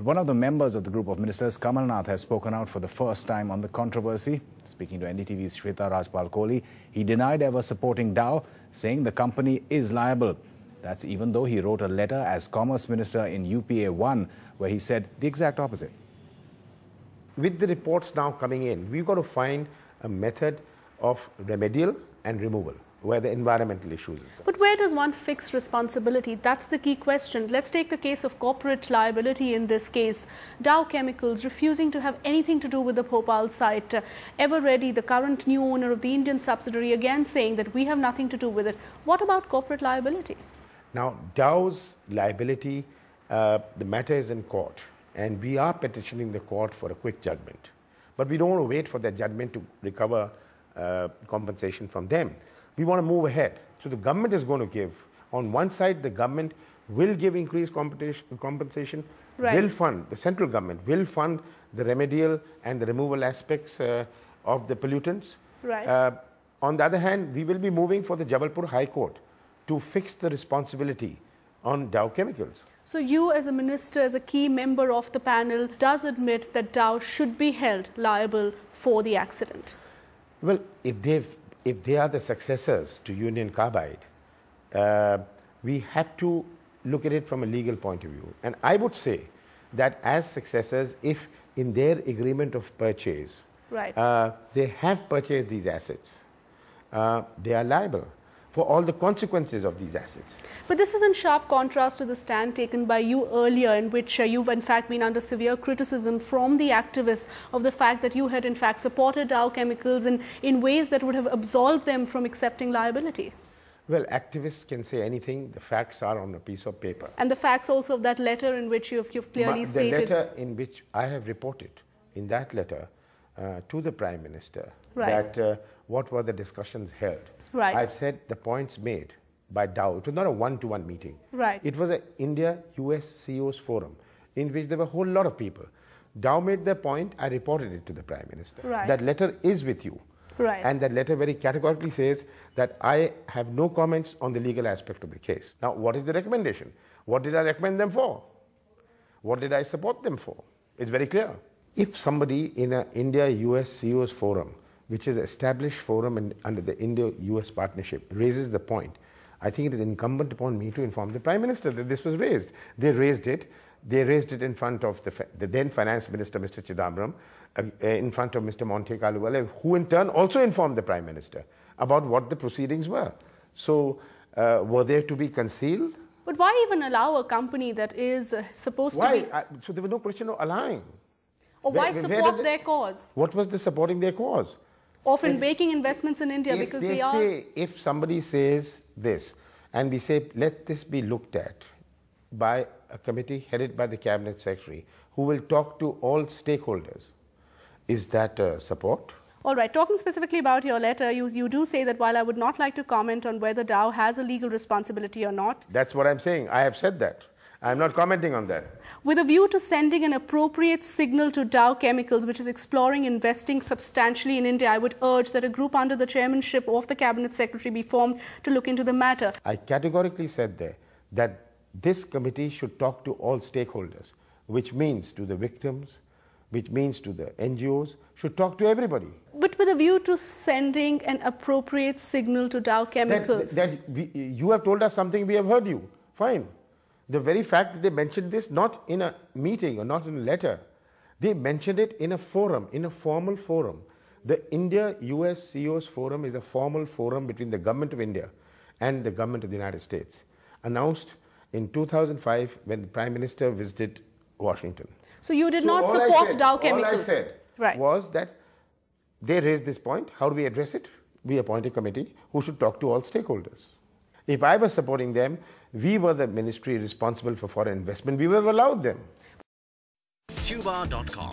One of the members of the group of ministers, Kamal Nath, has spoken out for the first time on the controversy. Speaking to NDTV's Shweta Rajpal Kohli, he denied ever supporting Dow, saying the company is liable. That's even though he wrote a letter as Commerce Minister in UPA 1, where he said the exact opposite. With the reports now coming in, we've got to find a method of remedial and removal where the environmental issues is there. But where does one fix responsibility? That's the key question. Let's take the case of corporate liability in this case. Dow Chemicals refusing to have anything to do with the Bhopal site. Everready, the current new owner of the Indian subsidiary, again saying that we have nothing to do with it. What about corporate liability? Now, Dow's liability, the matter is in court, and we are petitioning the court for a quick judgment. But we don't want to wait for that judgment to recover compensation from them. We want to move ahead. So the government is going to give. On one side, the government will give increased compensation, right. will fund, the central government will fund the remedial and the removal aspects of the pollutants. Right. On the other hand, we will be moving for the Jabalpur High Court to fix the responsibility on Dow Chemicals. So you as a minister, as a key member of the panel, does admit that Dow should be held liable for the accident? Well, if they are the successors to Union Carbide, we have to look at it from a legal point of view. And I would say that as successors, if in their agreement of purchase, right. They have purchased these assets, they are liable for all the consequences of these assets. But this is in sharp contrast to the stand taken by you earlier, in which you've in fact been under severe criticism from the activists of the fact that you had in fact supported Dow Chemicals in ways that would have absolved them from accepting liability. Well, activists can say anything. The facts are on a piece of paper. And the facts also of that letter in which you've clearly stated. The letter in which I have reported, in that letter to the Prime Minister, right. that what were the discussions held. Right. I've said the points made by Dow. It was not a one-to-one meeting. Right. It was an India-US CEOs forum in which there were a whole lot of people. Dow made their point. I reported it to the Prime Minister. Right. That letter is with you. Right. And that letter very categorically says that I have no comments on the legal aspect of the case. Now, what is the recommendation? What did I recommend them for? What did I support them for? It's very clear. If somebody in an India-US CEOs forum, which is an established forum under the Indo-US partnership, raises the point, I think it is incumbent upon me to inform the Prime Minister that this was raised. They raised it in front of the then Finance Minister, Mr. Chidambaram, in front of Mr. Monte Kaluwale, who in turn also informed the Prime Minister about what the proceedings were. So, were they to be concealed? But why even allow a company that is supposed to be... So there was no question of allowing. Or why support their cause? What was the supporting their cause? Often making investments in India because they are... If somebody says this, and we say, let this be looked at by a committee headed by the Cabinet Secretary, who will talk to all stakeholders, is that support? All right. Talking specifically about your letter, you do say that while I would not like to comment on whether Dow has a legal responsibility or not... That's what I'm saying. I have said that. I'm not commenting on that. With a view to sending an appropriate signal to Dow Chemicals, which is exploring investing substantially in India, I would urge that a group under the chairmanship of the Cabinet Secretary be formed to look into the matter. I categorically said there that this committee should talk to all stakeholders, which means to the victims, which means to the NGOs, should talk to everybody. But with a view to sending an appropriate signal to Dow Chemicals. You have told us something, we have heard you. Fine. The very fact that they mentioned this not in a meeting or not in a letter, they mentioned it in a forum, in a formal forum. The India-US CEOs forum is a formal forum between the government of India and the government of the United States, announced in 2005 when the Prime Minister visited Washington. So you did not support Dow Chemicals? All I said was that they raised this point. How do we address it? We appoint a committee who should talk to all stakeholders. If I was supporting them, we were the ministry responsible for foreign investment. We would have allowed them. Tuba.com